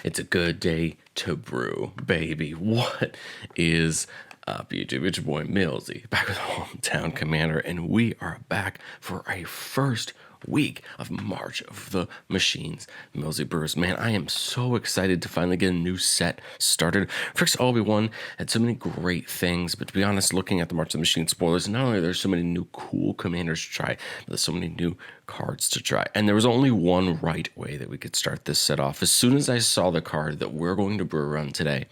It's a good day to brew, baby. What is up, YouTube? It's your boy Millsy, back with Hometown Commander, and we are back for a first week of March of the Machines. Millsy Brewers, man, I am so excited to finally get a new set started. Fricks Obi-Wan had so many great things, but to be honest, looking at the March of the Machines spoilers, not only are there so many new cool commanders to try, but there's so many new cards to try. And there was only one right way that we could start this set off. As soon as I saw the card that we're going to brew around today,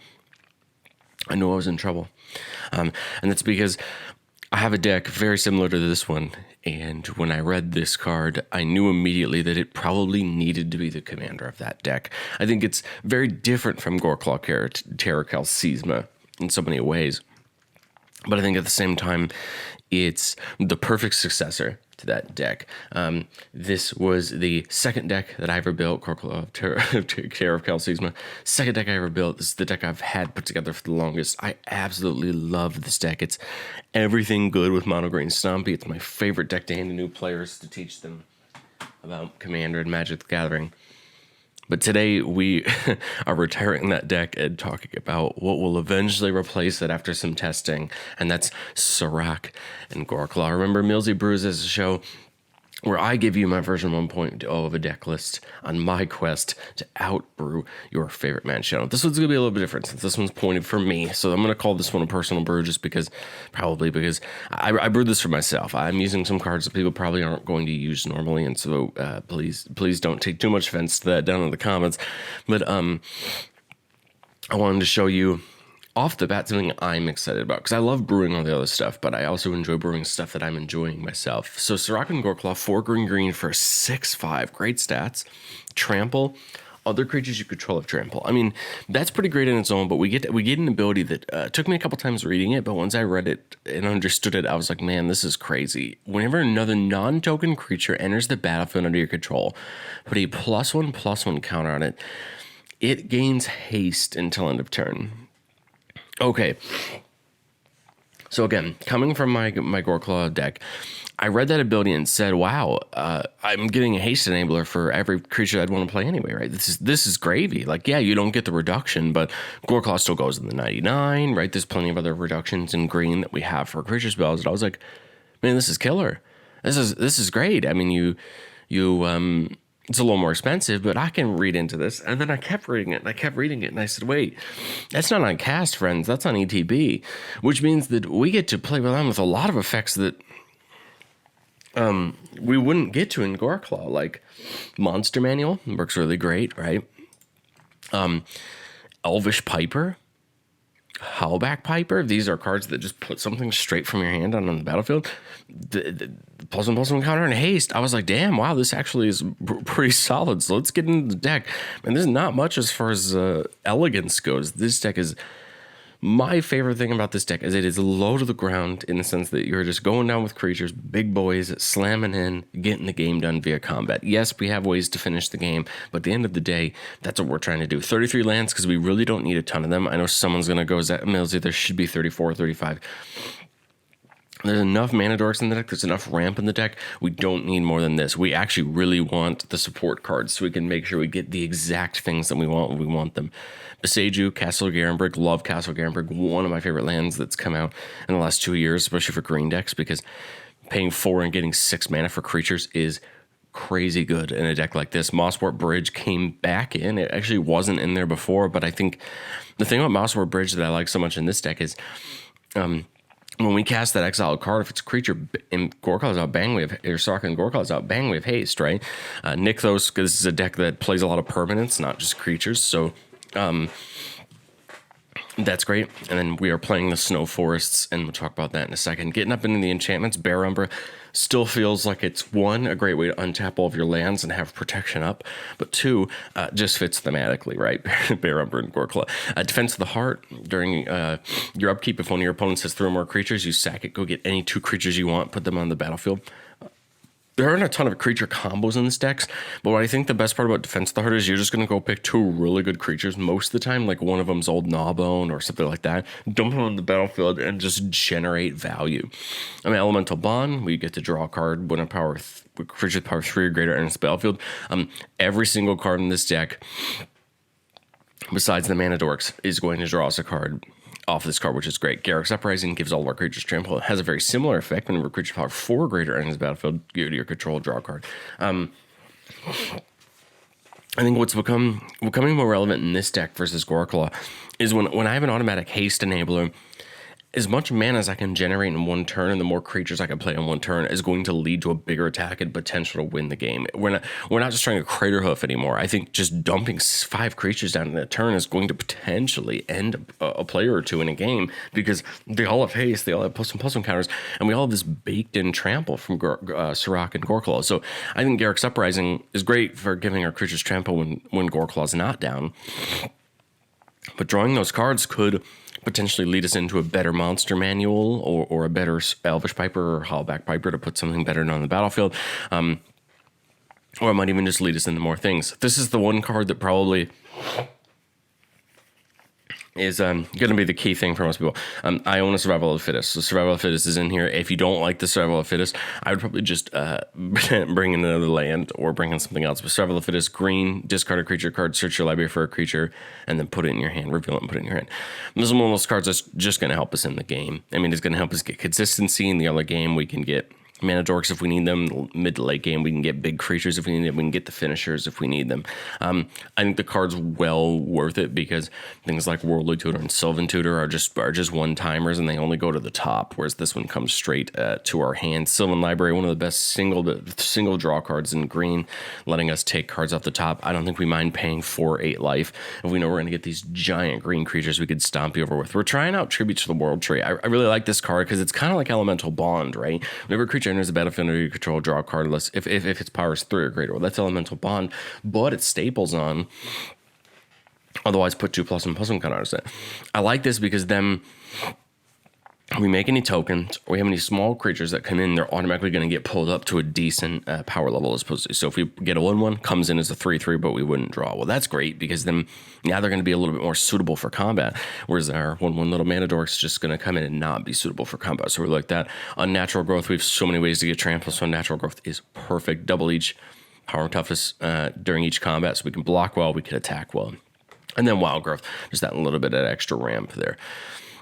I knew I was in trouble. And that's because I have a deck very similar to this one, and when I read this card, I knew immediately that it probably needed to be the commander of that deck. I think it's very different from Goreclaw Terracal Seisma in so many ways, but I think at the same time, it's the perfect successor to that deck. This was the second deck that I ever built, Goreclaw Terracal Seisma. Second deck I ever built. This is the deck I've had put together for the longest. I absolutely love this deck. It's everything good with mono green Stompy. It's my favorite deck to hand to new players to teach them about Commander and Magic the Gathering. But today we are retiring that deck and talking about what will eventually replace it after some testing, and that's Surrak and Goreclaw. Remember, Millsy Brews is a show where I give you my version 1.0 of a deck list on my quest to outbrew your favorite man channel. This one's going to be a little bit different since this one's pointed for me, so I'm going to call this one a personal brew just because, probably because I brewed this for myself. I'm using some cards that people probably aren't going to use normally, and so please don't take too much offense to that down in the comments. But I wanted to show you off the bat something I'm excited about, because I love brewing all the other stuff, but I also enjoy brewing stuff that I'm enjoying myself. So Surrak and Goreclaw, 4 green for 6/5, great stats. Trample, other creatures you control have trample. I mean, that's pretty great in its own, but we get an ability that took me a couple times reading it, but once I read it and understood it, I was like, man, this is crazy. Whenever another non-token creature enters the battlefield under your control, put a +1/+1 counter on it. It gains haste until end of turn. Okay, so again, coming from my Goreclaw deck, I read that ability and said, wow, I'm getting a haste enabler for every creature I'd want to play anyway, right? This is gravy. Like, yeah, you don't get the reduction, but Goreclaw still goes in the 99, right? There's plenty of other reductions in green that we have for creature spells, and I was like, man, this is killer. This is great. I mean, it's a little more expensive, but I can read into this. And then I kept reading it, and I said, wait, that's not on cast, friends. That's on ETB, which means that we get to play around with a lot of effects that we wouldn't get to in Goreclaw, like Monster Manual works really great, right? Elvish Piper, Howlback Piper. These are cards that just put something straight from your hand on the battlefield. The +1/+1 counter and haste. I was like, damn, wow, this actually is pretty solid. So let's get into the deck. And there's not much as far as elegance goes. This deck is... My favorite thing about this deck is it is low to the ground in the sense that you're just going down with creatures, big boys, slamming in, getting the game done via combat. Yes, we have ways to finish the game, but at the end of the day, that's what we're trying to do. 33 lands, because we really don't need a ton of them. I know someone's going to go, Millsy, there should be 34 or 35. There's enough mana dorks in the deck. There's enough ramp in the deck. We don't need more than this. We actually really want the support cards so we can make sure we get the exact things that we want when we want them. Beseju, Castle Garenbrig, love Castle Garenbrig. One of my favorite lands that's come out in the last 2 years, especially for green decks, because paying 4 and getting 6 mana for creatures is crazy good in a deck like this. Mosswort Bridge came back in. It actually wasn't in there before, but I think the thing about Mosswort Bridge that I like so much in this deck is... when we cast that exiled card, if it's a creature and Goreclaw's out, bang, we have, or Surrak and Goreclaw's out, bang, we have haste, right? Nykthos, because this is a deck that plays a lot of permanents, not just creatures, so that's great. And then we are playing the Snow Forests, and we'll talk about that in a second. Getting up into the enchantments, Bear Umbra still feels like it's, one, a great way to untap all of your lands and have protection up, but two, just fits thematically, right? Bear Umbra and Goreclaw. Defense of the Heart, during your upkeep, if one of your opponents has 3 or more creatures, you sack it, go get any 2 creatures you want, put them on the battlefield. There aren't a ton of creature combos in this deck, but what I think the best part about Defense of the Heart is you're just going to go pick 2 really good creatures most of the time, like one of them's Old Gnawbone or something like that, dump them on the battlefield and just generate value. I mean, Elemental Bond, we get to draw a card when a creature power 3 or greater enters the battlefield. Every single card in this deck besides the Mana Dorks, is going to draw us a card off this card, which is great. Garruk's Uprising gives all of our creatures trample. It has a very similar effect whenever creature power 4 or greater enters the battlefield, go to your control, draw a card. I think what's becoming more relevant in this deck versus Goreclaw is when I have an automatic haste enabler, as much mana as I can generate in one turn and the more creatures I can play in one turn is going to lead to a bigger attack and potential to win the game. We're not just trying to crater hoof anymore. I think just dumping 5 creatures down in a turn is going to potentially end a player or two in a game because they all have haste, they all have +1/+1 counters, and we all have this baked in trample from Surrak and Goreclaw. So I think Garruk's Uprising is great for giving our creatures trample when Goreclaw's not down. But drawing those cards could potentially lead us into a better monster manual or a better Elvish Piper or Hollowback Piper to put something better on the battlefield. Or it might even just lead us into more things. This is the one card that probably is going to be the key thing for most people. I own a Survival of the Fittest. So Survival of the Fittest is in here. If you don't like the Survival of the Fittest, I would probably just bring in another land or bring in something else. But Survival of the Fittest, green, discard a creature card, search your library for a creature, and then put it in your hand, reveal it and put it in your hand. And this is one of those cards that's just going to help us in the game. I mean, it's going to help us get consistency in the other game. We can get Mana Dorks if we need them. Mid to late game, we can get big creatures if we need them. We can get the finishers if we need them. I think the card's well worth it because things like Worldly Tutor and Sylvan Tutor are just one-timers and they only go to the top, whereas this one comes straight to our hand. Sylvan Library, one of the best single draw cards in green, letting us take cards off the top. I don't think we mind paying 4/8 life. If we know we're going to get these giant green creatures we could Stompy over with. We're trying out Tribute to the World Tree. I really like this card because it's kind of like Elemental Bond, right? Whenever a creature enters the battlefield under your control, draw a card if its power is 3 or greater. Well, that's Elemental Bond, but it's staples on. Otherwise, put 2+1/+1 counters in. I like this because then we make any tokens, or we have any small creatures that come in, they're automatically going to get pulled up to a decent power level as opposed to. So if we get a 1/1, comes in as a 3/3, but we wouldn't draw. Well, that's great because then now they're going to be a little bit more suitable for combat, whereas our 1/1 little Mana Dork's just going to come in and not be suitable for combat. So we're like that. Unnatural Growth, we have so many ways to get trample, so Unnatural Growth is perfect. Double each power and toughness during each combat, so we can block well, we can attack well. And then Wild Growth, just that little bit of extra ramp there.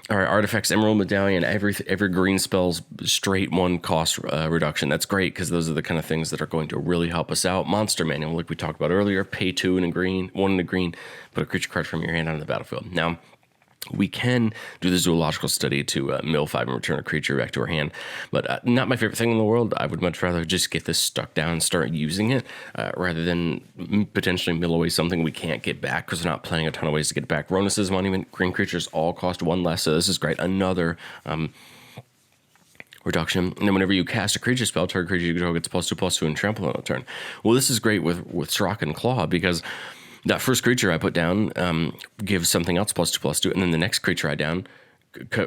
All right, Artifacts, Emerald Medallion, every green spell's straight 1 cost reduction. That's great because those are the kind of things that are going to really help us out. Monster Manual, like we talked about earlier, pay 2 in a green, 1 in a green, put a creature card from your hand on the battlefield. Now, we can do the zoological study to mill 5 and return a creature back to our hand, but not my favorite thing in the world. I would much rather just get this stuck down and start using it rather than potentially mill away something we can't get back because we're not playing a ton of ways to get back. Ronus's Monument, green creatures all cost 1 less, so this is great. Another reduction. And then whenever you cast a creature spell, target creature you control gets +2/+2 and trample on a turn. Well, this is great with Surrak and Claw because that first creature I put down gives something else +2/+2, and then the next creature I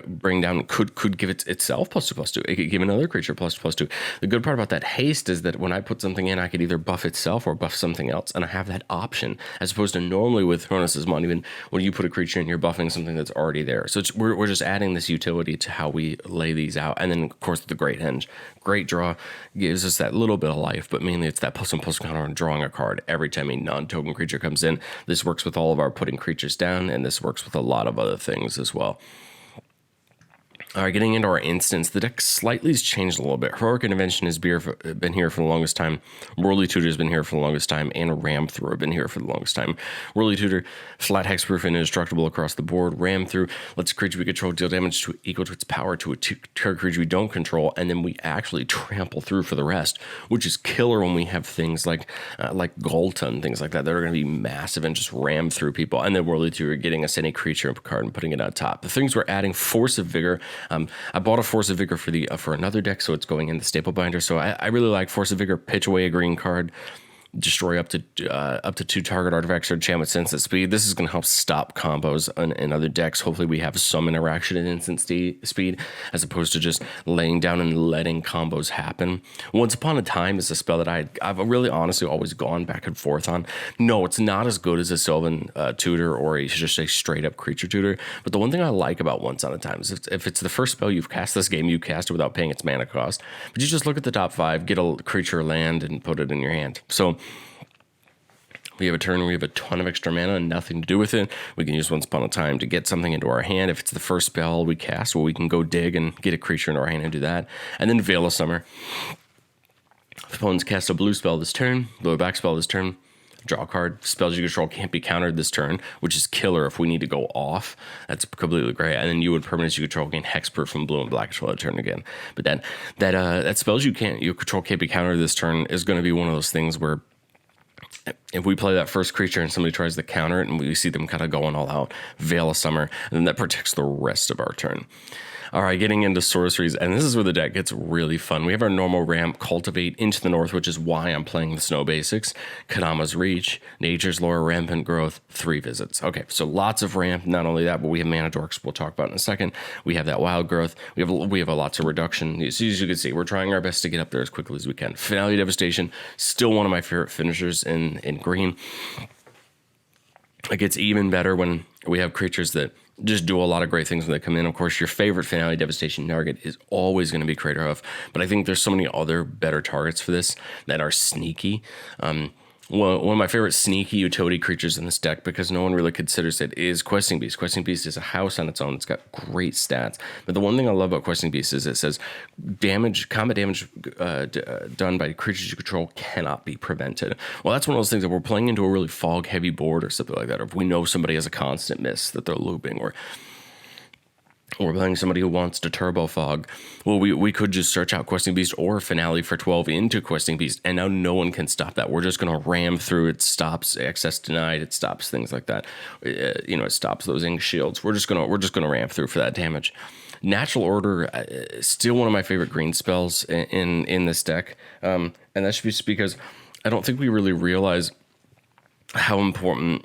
bring down could give itself +2/+2. It could give another creature +2/+2. The good part about that haste is that when I put something in, I could either buff itself or buff something else, and I have that option as opposed to normally with Cronus's Monument when you put a creature in, you're buffing something that's already there. So we're just adding this utility to how we lay these out, and then of course the Great Henge, great draw, gives us that little bit of life, but mainly it's that +1/+1 counter on drawing a card every time a non-token creature comes in. This works with all of our putting creatures down, and this works with a lot of other things as well. All right, getting into our instance, the deck slightly has changed a little bit. Heroic Intervention has been here for the longest time. Worldly Tutor has been here for the longest time, and Ram Through have been here for the longest time. Worldly Tutor, flat hexproof and indestructible across the board. Ram Through lets a creature we control deal damage equal to its power to a target creature we don't control, and then we actually trample through for the rest, which is killer when we have things like Golta and things like that that are going to be massive and just ram through people. And then Worldly Tutor getting us any creature card and putting it on top. The things we're adding, Force of Vigor. I bought a Force of Vigor for another deck, so it's going in the Staple Binder. So I really like Force of Vigor. Pitch away a green card, destroy up to 2 target artifacts or enchantment sense at speed. This is going to help stop combos in other decks. Hopefully we have some interaction in instant speed as opposed to just laying down and letting combos happen. Once Upon a Time is a spell that I've really honestly always gone back and forth on. No, it's not as good as a Sylvan Tutor or just a straight up creature tutor, but the one thing I like about Once on a Time is if it's the first spell you've cast this game, you cast it without paying its mana cost, but you just look at the top 5, get a creature land and put it in your hand. So We have a turn where we have a ton of extra mana and nothing to do with it. We can use Once Upon a Time to get something into our hand. If it's the first spell we cast, well, we can go dig and get a creature into our hand and do that. And then Veil of Summer. If opponents cast a blue spell this turn, blue black spell this turn, draw a card. Spells you control can't be countered this turn, which is killer if we need to go off. That's completely great. And then you would permanents you control gain hexproof from blue and black until that turn again. But that spells you control can't be countered this turn is going to be one of those things where if we play that first creature and somebody tries to counter it and we see them kind of going all out, Veil of Summer, and then that protects the rest of our turn. All right, getting into sorceries, and this is where the deck gets really fun. We have our normal ramp, Cultivate, Into the North, which is why I'm playing the Snow Basics, Kadama's Reach, Nature's Lore, Rampant Growth, 3 visits. Okay, so lots of ramp. Not only that, but we have Mana Dorks we'll talk about in a second. We have that Wild Growth. We have a lots of reduction. As you can see, we're trying our best to get up there as quickly as we can. Finale Devastation, still one of my favorite finishers in green. It gets even better when we have creatures that just do a lot of great things when they come in. Of course, your favorite Finale Devastation target is always going to be Craterhoof, but I think there's so many other better targets for this that are sneaky. One of my favorite sneaky utility creatures in this deck, because no one really considers it, is Questing Beast. Questing Beast is a house on its own. It's got great stats. But the one thing I love about Questing Beast is it says combat damage done by creatures you control cannot be prevented. Well, that's one of those things that we're playing into a really fog-heavy board or something like that, or if we know somebody has a constant miss that they're looping, or we're playing somebody who wants to turbo fog. Well, we could just search out Questing Beast or Finale for 12 into Questing Beast, and now no one can stop that. We're just going to ram through. It stops access denied. It stops things like that. It stops those ink shields. We're just gonna ram through for that damage. Natural Order, still one of my favorite green spells in this deck, and that's just because I don't think we really realize how important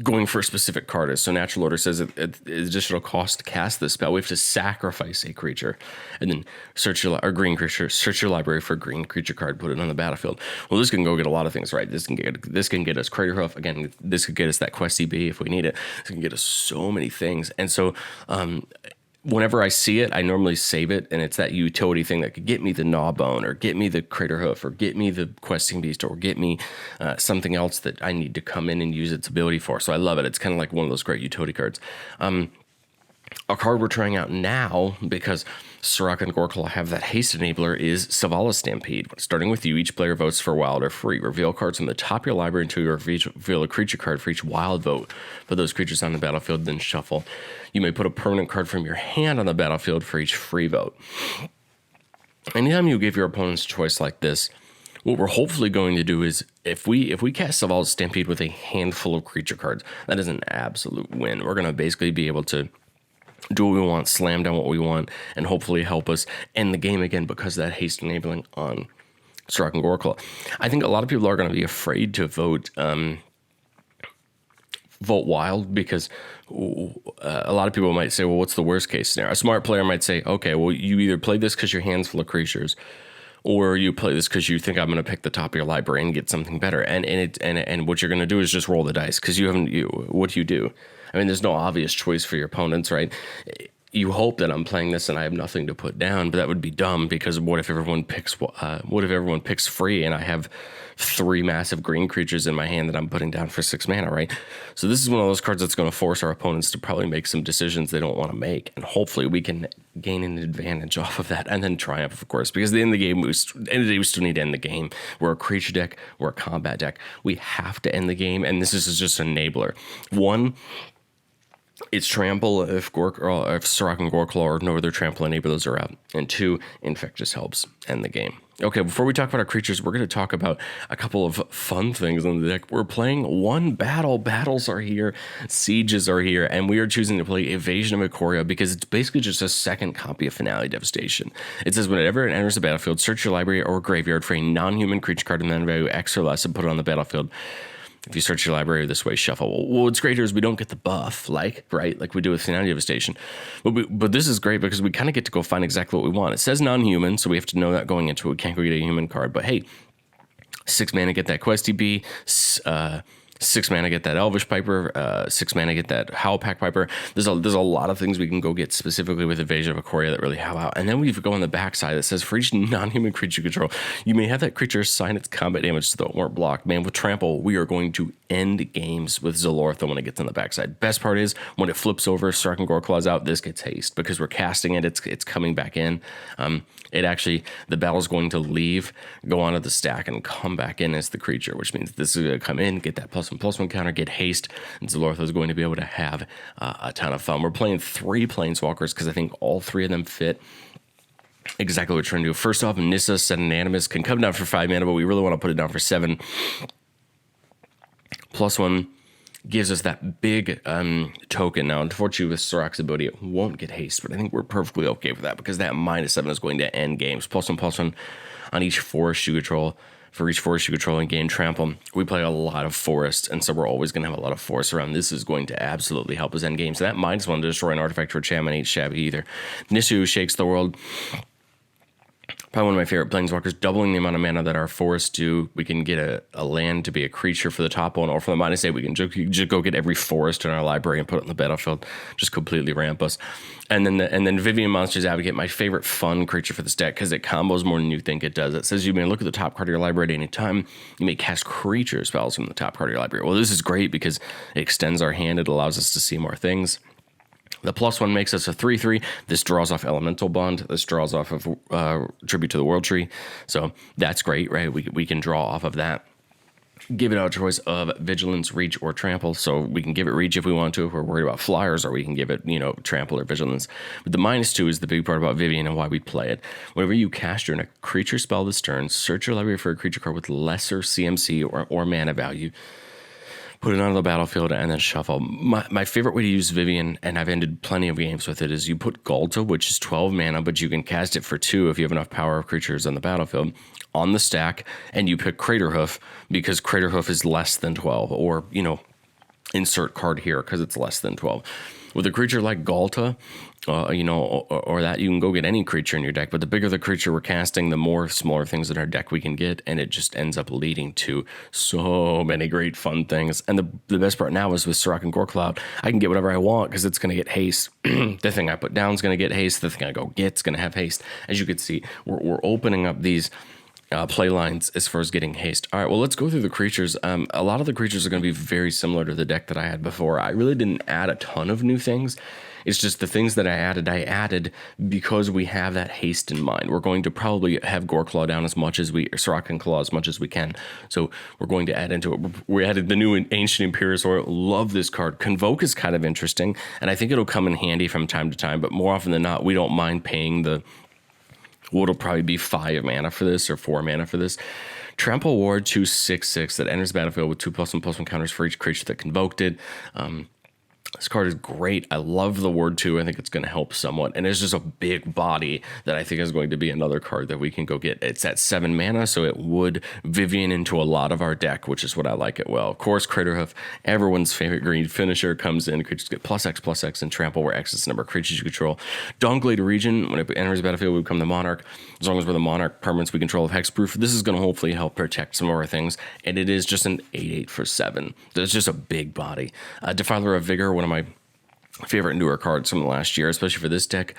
going for a specific card is. So Natural Order says additional cost to cast this spell. We have to sacrifice a creature and then search your library for a green creature card, put it on the battlefield. Well, this can go get a lot of things right. This can get us Craterhoof. Again, this could get us that Questy B if we need it. This can get us so many things. And so whenever I see it, I normally save it, and it's that utility thing that could get me the Gnawbone, or get me the Craterhoof, or get me the Questing Beast, or get me something else that I need to come in and use its ability for. So I love it. It's kind of like one of those great utility cards. A card we're trying out now, because Surrak and Goreclaw have that haste enabler, is Savala Stampede. Starting with you, each player votes for wild or free. Reveal cards from the top of your library until you reveal a creature card for each wild vote. Put those creatures on the battlefield, then shuffle. You may put a permanent card from your hand on the battlefield for each free vote. Anytime you give your opponents a choice like this, what we're hopefully going to do is, if we cast Savala Stampede with a handful of creature cards, that is an absolute win. We're going to basically be able to do what we want, slam down what we want, and hopefully help us end the game again because of that haste enabling on Surrak and Goreclaw. I think a lot of people are going to be afraid to vote wild, because a lot of people might say, well, what's the worst case scenario? A smart player might say, okay, well, you either play this because your hand's full of creatures, or you play this because you think I'm going to pick the top of your library and get something better. And what you're going to do is just roll the dice, because what do you do? I mean, there's no obvious choice for your opponents, right? You hope that I'm playing this and I have nothing to put down, but that would be dumb, because what if everyone picks free and I have 3 massive green creatures in my hand that I'm putting down for 6 mana, right? So this is one of those cards that's going to force our opponents to probably make some decisions they don't want to make, and hopefully we can gain an advantage off of that and then triumph, of course, because at the end of the game, we still need to end the game. We're a creature deck, we're a combat deck. We have to end the game, and this is just an enabler. One, it's trample if Surrak and Goreclaw or no other trample enablers are out. And 2, Infect just helps end the game. Okay, before we talk about our creatures, we're going to talk about a couple of fun things on the deck. We're playing one battle. Battles are here. Sieges are here. And we are choosing to play Evasion of Ikoria because it's basically just a second copy of Finale Devastation. It says whenever it enters the battlefield, search your library or graveyard for a non-human creature card of mana value X or less and put it on the battlefield. If you search your library this way, shuffle. Well, what's great here is we don't get the buff, like we do with Finale Devastation. But this is great because we kind of get to go find exactly what we want. It says non-human, so we have to know that going into it. We can't go get a human card. But hey, 6 mana, get that Questy B. 6 mana, get that Elvish Piper. 6 mana, get that Howlpack Piper. There's a lot of things we can go get specifically with Invasion of Ikoria that really help out. And then we go on the backside that says, for each non-human creature you control, you may have that creature assign its combat damage to the or block. Man, with Trample, we are going to end games with Zalortha when it gets on the backside. Best part is, when it flips over, Surrak and Goreclaw's out, this gets haste. Because we're casting it, it's coming back in. It actually, the battle's going to leave, go onto the stack, and come back in as the creature, which means this is going to come in, get that +1/+1 counter, get haste, and Zalortha is going to be able to have a ton of fun. We're playing 3 Planeswalkers because I think all 3 of them fit exactly what we're trying to do. First off, Nissa, Set Animus can come down for 5 mana, but we really want to put it down for 7. +1 gives us that big token. Now, unfortunately, with Surrak's ability, it won't get haste, but I think we're perfectly okay with that because that -7 is going to end games. +1/+1 on each forest you control. For each forest you control and gain trample. We play a lot of forests, and so we're always going to have a lot of forests around. This is going to absolutely help us end games. So that -1 to destroy an artifact or a enchantment ain't shabby either. Nissu shakes the world. Probably one of my favorite planeswalkers, doubling the amount of mana that our forests do. We can get a land to be a creature for the top one, or for the -8, we can just go get every forest in our library and put it on the battlefield. Just completely ramp us. And then Vivien Monster's Advocate, my favorite fun creature for this deck, because it combos more than you think it does. It says you may look at the top card of your library at any time. You may cast creature spells from the top card of your library. Well, this is great because it extends our hand. It allows us to see more things. The +1 makes us a 3/3. This draws off Elemental Bond. This draws off of Tribute to the World Tree. So that's great, right? We can draw off of that. Give it a choice of Vigilance, Reach, or Trample. So we can give it Reach if we want to, if we're worried about flyers, or we can give it, Trample or Vigilance. But the -2 is the big part about Vivien and why we play it. Whenever you cast your creature spell this turn, search your library for a creature card with lesser CMC or mana value. Put it onto the battlefield, and then shuffle. My favorite way to use Vivien, and I've ended plenty of games with it, is you put Galta, which is 12 mana, but you can cast it for 2 if you have enough power of creatures on the battlefield, on the stack, and you pick Craterhoof, because Craterhoof is less than 12, or, insert card here, because it's less than 12. With a creature like Galta, or that, you can go get any creature in your deck, but the bigger the creature we're casting, the more smaller things in our deck we can get, and it just ends up leading to so many great fun things. And the best part now is with Surrak and Goreclaw, I can get whatever I want because it's going to get haste. The thing I put down is going to get haste. The thing I go get is going to have haste. As you can see, we're opening up these play lines as far as getting haste. All right, well, let's go through the creatures. A lot of the creatures are going to be very similar to the deck that I had before. I really didn't add a ton of new things. It's just the things that I added because we have that haste in mind. We're going to probably have Goreclaw down as much as Surrak and Claw as much as we can. So we're going to add into it. We added the new Ancient Imperious Oil. Love this card. Convoke is kind of interesting, and I think it'll come in handy from time to time, but more often than not, we don't mind paying what'll probably be 5 mana for this, or 4 mana for this. Trample Ward 2/6/6 that enters the battlefield with 2 +1/+1 counters for each creature that convoked it. This card is great. I love the word 2. I think it's going to help somewhat. And it's just a big body that I think is going to be another card that we can go get. It's at 7 mana, so it would Vivien into a lot of our deck, which is what I like it well. Of course, Craterhoof, everyone's favorite green finisher, comes in. Creatures get +X/+X and trample, where X is the number of creatures you control. Dawnglade Region, when it enters the battlefield, we become the Monarch. As long as we're the Monarch, permanents we control of hexproof. This is going to hopefully help protect some of our things. And it is just an 8/8 for 7. There's just a big body. Defiler of Vigor, one of my favorite newer cards from the last year, especially for this deck.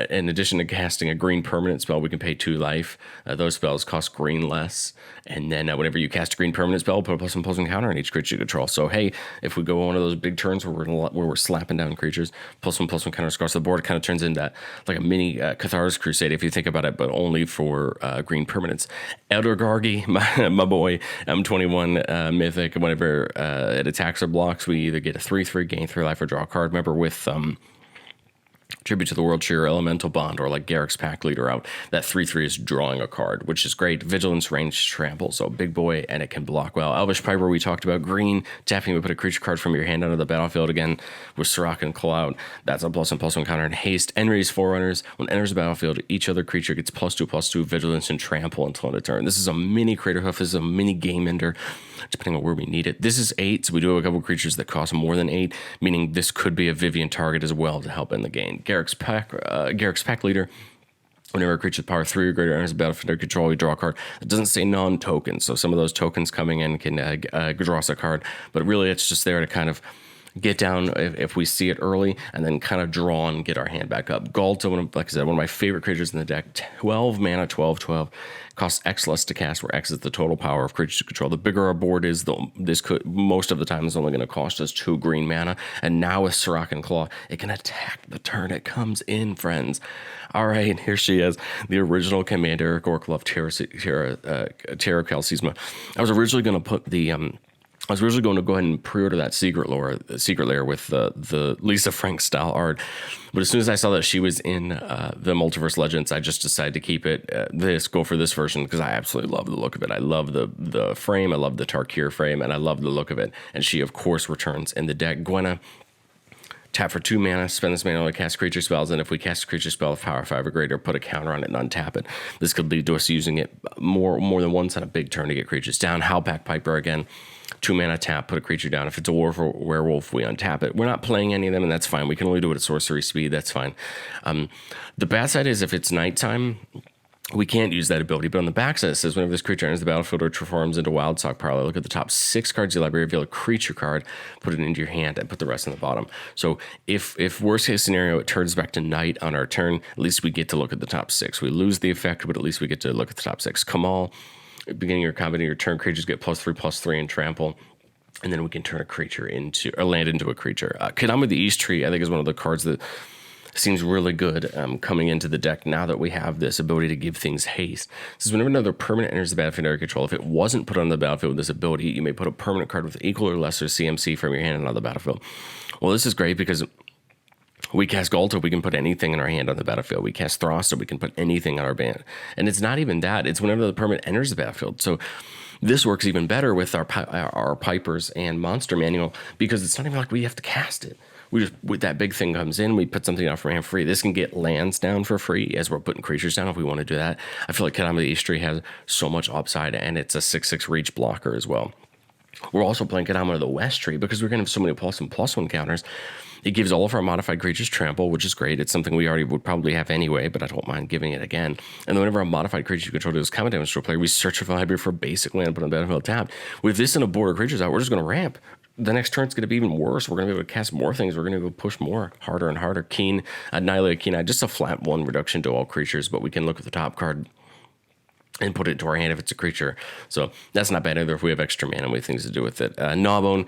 In addition to casting a green permanent spell, we can pay 2 life. Those spells cost green less. And then whenever you cast a green permanent spell, put a +1/+1 counter on each creature you control. So, hey, if we go on one of those big turns where we're slapping down creatures, +1/+1 counters across the board, it kind of turns into like a mini Cathar's Crusade, if you think about it, but only for green permanents. Elder Gargi, my boy, 21 Mythic. Whenever it attacks or blocks, we either get a 3/3, gain 3 life, or draw a card. Remember, with Tribute to the World Tree or Elemental Bond, or like Garrick's Pack Leader out, that 3/3 is drawing a card, which is great. Vigilance, range, trample, so big boy, and it can block well. Elvish Piper, we talked about. Green, tapping, we put a creature card from your hand onto the battlefield. Again, with Surrak and Cloud, that's a +1/+1 counter. And haste, Enra's Forerunners, when it enters the battlefield, each other creature gets +2/+2 vigilance and trample until end of turn. This is a mini Craterhoof, this is a mini game ender, depending on where we need it. This is 8, so we do have a couple creatures that cost more than 8, meaning this could be a Vivien target as well to help in the game. Garrick's Pack Leader. Whenever a creature with power 3 or greater enters the battlefield under control, we draw a card. It doesn't say non-tokens, so some of those tokens coming in can draw us a card. But really, it's just there to kind of get down if we see it early, and then kind of draw and get our hand back up. Ghalta, like I said, one of my favorite creatures in the deck. 12 mana, 12/12. Costs X less to cast, where X is the total power of creatures to control. The bigger our board is, most of the time is only going to cost us 2 green mana. And now with Surrak and Claw, it can attack the turn it comes in, friends. All right, here she is, the original commander, Goreclaw, Terra Calcisma. I was originally going to put I was originally going to go ahead and pre-order that secret lair with the Lisa Frank style art, but as soon as I saw that she was in the Multiverse Legends, I just decided to keep it. Go for this version because I absolutely love the look of it. I love the frame, I love the Tarkir frame, and I love the look of it. And she, of course, returns in the deck. Gwenna. Tap for 2 mana, spend this mana to cast creature spells, and if we cast a creature spell of power 5 or greater, put a counter on it and untap it. This could lead to us using it more than once on a big turn to get creatures down. Howlpack Piper again, 2 mana tap, put a creature down. If it's a werewolf, we untap it. We're not playing any of them, and that's fine. We can only do it at sorcery speed, that's fine. The bad side is if it's nighttime, we can't use that ability, but on the backside it says whenever this creature enters the battlefield or transforms into wild stock power, look at the top 6 cards of your library, reveal a creature card, put it into your hand, and put the rest on the bottom. So if worst case scenario it turns back to night on our turn, at least we get to look at the top 6. We lose the effect, but at least we get to look at the top 6. Kamal, beginning your combat of your turn, creatures get +3/+3 and trample. And then we can turn a creature land into a creature. Kadama the East Tree, I think, is one of the cards that seems really good coming into the deck now that we have this ability to give things haste. It says whenever another permanent enters the battlefield under control, if it wasn't put on the battlefield with this ability, you may put a permanent card with equal or lesser CMC from your hand on the battlefield. Well, this is great because we cast Ghalta, we can put anything in our hand on the battlefield. We cast Throsta, we can put anything on our band. And it's not even that. It's whenever the permanent enters the battlefield. So this works even better with our Pipers and Monster Manual because it's not even like we have to cast it. With that big thing comes in, we put something out from hand free. This can get lands down for free as we're putting creatures down if we want to do that. I feel like Kadama the East Tree has so much upside, and it's a 6/6 reach blocker as well. We're also playing Kadama the West Tree because we're going to have so many +1/+1 counters. It gives all of our modified creatures trample, which is great. It's something we already would probably have anyway, but I don't mind giving it again. And then whenever a modified creature you control does combat damage to a player, we search for the library for basic land and put on the battlefield tapped. With this and a border creatures out, we're just going to ramp. The next turn's going to be even worse. We're going to be able to cast more things. We're going to go push more, harder and harder. Annihilate Keen Eye, just a flat 1 reduction to all creatures, but we can look at the top card and put it into our hand if it's a creature. So that's not bad either if we have extra mana and we have things to do with it. Gnawbone,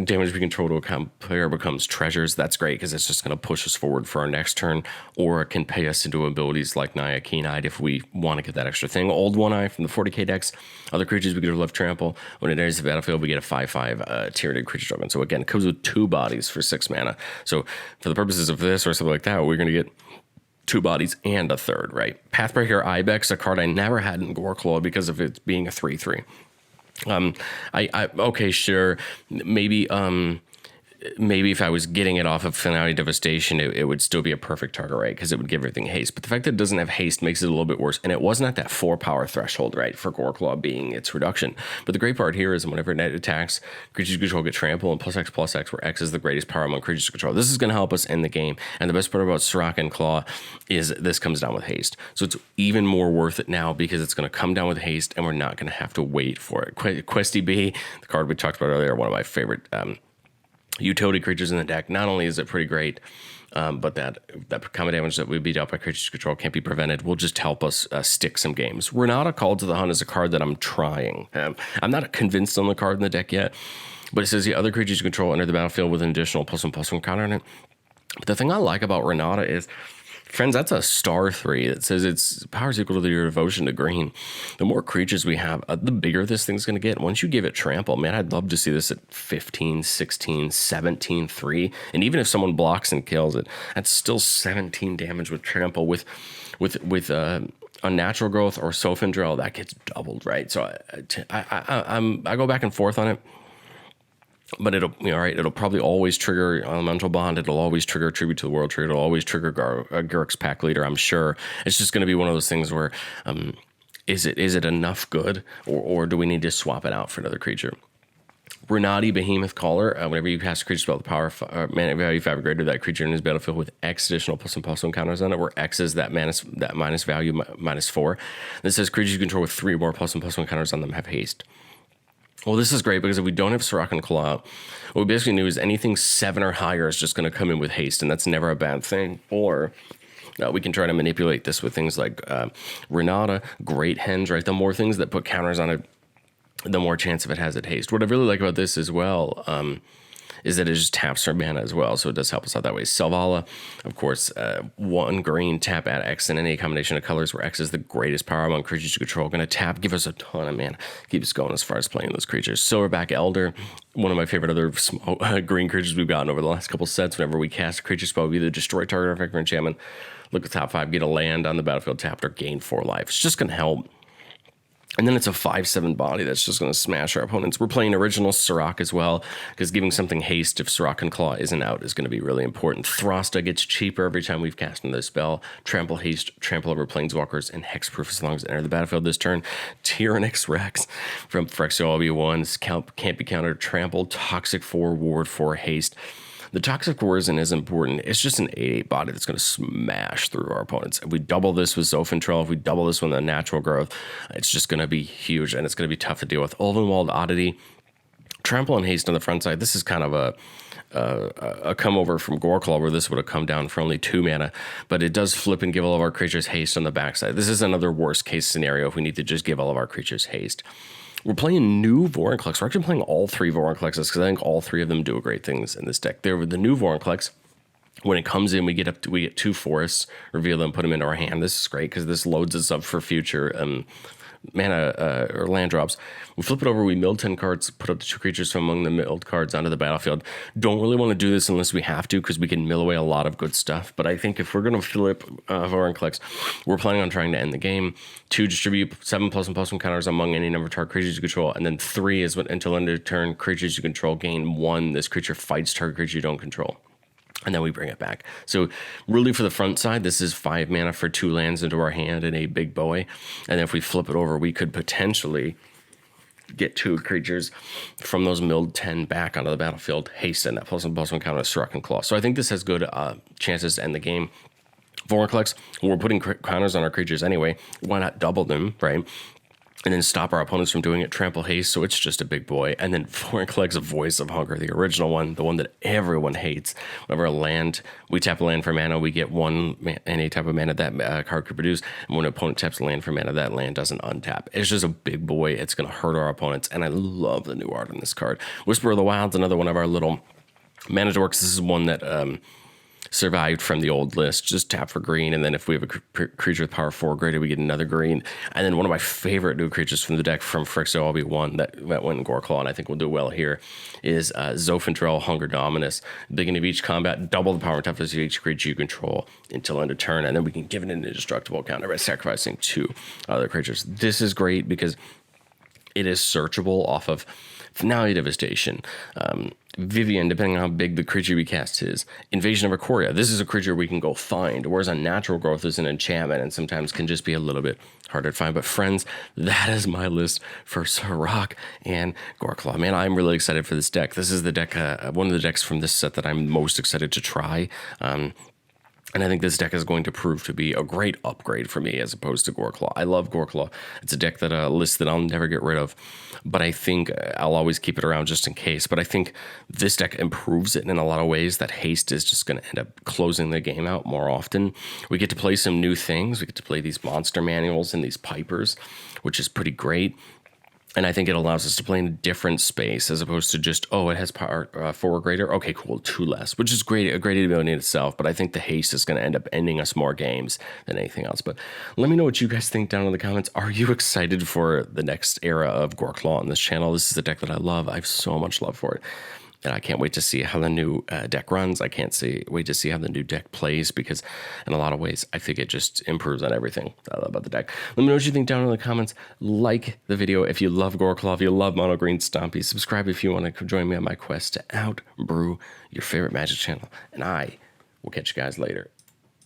damage we control to a player becomes treasures. That's great because it's just going to push us forward for our next turn, or it can pay us into abilities like Naya Keen-Eyed if we want to get that extra thing. Old One-Eye from the 40k decks. Other creatures we get a left trample. When it enters the battlefield, we get a 5/5 tiered creature token. So again, it comes with 2 bodies for 6 mana. So for the purposes of this or something like that, we're going to get 2 bodies and a third, right? Pathbreaker Ibex, a card I never had in Goreclaw because of it being a 3/3. Okay, sure. Maybe if I was getting it off of Finale Devastation, it would still be a perfect target, right? Because it would give everything haste. But the fact that it doesn't have haste makes it a little bit worse. And it wasn't at that 4 power threshold, right? For Goreclaw being its reduction. But the great part here is whenever it attacks, creatures you control get trample and +X/+X, where X is the greatest power among creatures you control. This is going to help us end the game. And the best part about Surrak and Claw is this comes down with haste. So it's even more worth it now because it's going to come down with haste and we're not going to have to wait for it. Questy B, the card we talked about earlier, one of my favorite utility creatures in the deck. Not only is it pretty great, but that combat damage that we beat out by creatures control can't be prevented. Will just help us stick some games. Renata Call to the Hunt is a card that I'm trying. I'm not convinced on the card in the deck yet, but it says the other creatures you control enter the battlefield with an additional +1/+1 counter on it. But the thing I like about Renata is, friends, that's a *3 that says its power is equal to your devotion to green. The more creatures we have, the bigger this thing's going to get. Once you give it trample, man, I'd love to see this at 15, 16, 17, 3. And even if someone blocks and kills it, that's still 17 damage with trample. With Unnatural Growth or Sofendrel, that gets doubled, right? So I go back and forth on it. But it'll probably always trigger Elemental Bond. It'll always trigger Tribute to the World Tree. It'll always trigger Garruk's Pack Leader, I'm sure. It's just going to be one of those things where, is it enough good, or do we need to swap it out for another creature? Renati Behemoth Caller. Whenever you cast a creature spell with power mana value 5 or greater, that creature in his battlefield with X additional +1/+1 counters on it, where X is that minus value -4. This says creatures you control with 3 or more +1/+1 counters on them have haste. Well, this is great because if we don't have Surrak and Claw out, what we basically knew is anything 7 or higher is just going to come in with haste, and that's never a bad thing. Or we can try to manipulate this with things like Renata, Great Henge, right? The more things that put counters on it, the more chance of it has it haste. What I really like about this as well is that it just taps our mana as well, so it does help us out that way. Selvala, of course, 1 green, tap, add X in any combination of colors where X is the greatest power among creatures you control. Going to tap, give us a ton of mana, keep us going as far as playing those creatures. Silverback Elder, one of my favorite other small, green creatures we've gotten over the last couple sets. Whenever we cast a creature spell, we either destroy target artifact or enchantment, look at the top 5, get a land on the battlefield tapped, or gain 4 life. It's just going to help. And then it's a 5/7 body that's just going to smash our opponents. We're playing original Surrak as well, because giving something haste if Surrak and Claw isn't out is going to be really important. Throsta gets cheaper every time we've cast another spell. Trample haste, trample over planeswalkers, and hexproof as long as they enter the battlefield this turn. Tyrannix Rex from Phyrexia LB1 can't be countered. Trample, Toxic 4, Ward 4, haste. The Toxic War isn't as important. It's just an 8/8 body that's going to smash through our opponents. If we double this with Zofentrell, if we double this with a natural growth, it's just going to be huge, and it's going to be tough to deal with. Ulvenwald Oddity, Trample and Haste on the front side. This is kind of a come over from Goreclaw, where this would have come down for only 2 mana, but it does flip and give all of our creatures haste on the backside. This is another worst case scenario if we need to just give all of our creatures haste. We're playing new Vorinclex. We're actually playing all 3 Vorinclexes because I think all 3 of them do great things in this deck. They're the new Vorinclex. When it comes in, we get 2 forests, reveal them, put them into our hand. This is great because this loads us up for future mana or land drops. We flip it over, we mill 10 cards, put up the 2 creatures from among the milled cards onto the battlefield. Don't really want to do this unless we have to, because we can mill away a lot of good stuff. But I think if we're going to flip Vorinclex, we're planning on trying to end the game. 2, distribute 7 +1/+1 counters among any number of target creatures you control. And then 3 is what until end of turn, creatures you control gain 1. This creature fights target creature you don't control. And then we bring it back. So really for the front side, this is 5 mana for 2 lands into our hand and a big boy. And if we flip it over, we could potentially get 2 creatures from those milled 10 back onto the battlefield, haste and that +1/+1 counter with Surrak and Claw. So I think this has good chances to end the game. Vorinclex, we're putting counters on our creatures anyway. Why not double them, right? And then stop our opponents from doing it. Trample haste, so it's just a big boy. And then Vorinclex, Voice of Hunger, the original one, the one that everyone hates. Whenever we tap a land for mana, we get 1 any type of mana that card could produce. And when an opponent taps a land for mana, that land doesn't untap. It's just a big boy. It's going to hurt our opponents. And I love the new art on this card. Whisper of the Wild's another one of our little mana dorks. This is one that survived from the old list. Just tap for green, and then if we have a creature with power 4 or greater, we get another green. And then one of my favorite new creatures from the deck from Phyrexia LB1 that went in Goreclaw, and I think will do well here, is Zofentrell, Hunger Dominus. Beginning of each combat, double the power and toughness of each creature you control until end of turn, and then we can give it an indestructible counter by sacrificing 2 other creatures. This is great because it is searchable off of Finale Devastation, Vivian, depending on how big the creature we cast is. Invasion of Ikoria, this is a creature we can go find, whereas a natural growth is an enchantment and sometimes can just be a little bit harder to find. But friends, that is my list for Surrak and Goreclaw. Man, I'm really excited for this deck. This is the deck, one of the decks from this set that I'm most excited to try. And I think this deck is going to prove to be a great upgrade for me as opposed to Goreclaw. I love Goreclaw. It's a deck that list that I'll never get rid of, but I think I'll always keep it around just in case. But I think this deck improves it in a lot of ways. That haste is just going to end up closing the game out more often. We get to play some new things. We get to play these monster manuals and these pipers, which is pretty great. And I think it allows us to play in a different space as opposed to just, oh, it has power 4 or greater. Okay, cool, 2 less, which is great, a great ability in itself. But I think the haste is going to end up ending us more games than anything else. But let me know what you guys think down in the comments. Are you excited for the next era of Goreclaw on this channel? This is a deck that I love. I have so much love for it. And I can't wait to see how the new deck runs. I can't wait to see how the new deck plays, because in a lot of ways, I think it just improves on everything I love about the deck. Let me know what you think down in the comments. Like the video if you love Goreclaw, if you love Mono Green Stompy. Subscribe if you want to join me on my quest to outbrew your favorite Magic channel. And I will catch you guys later.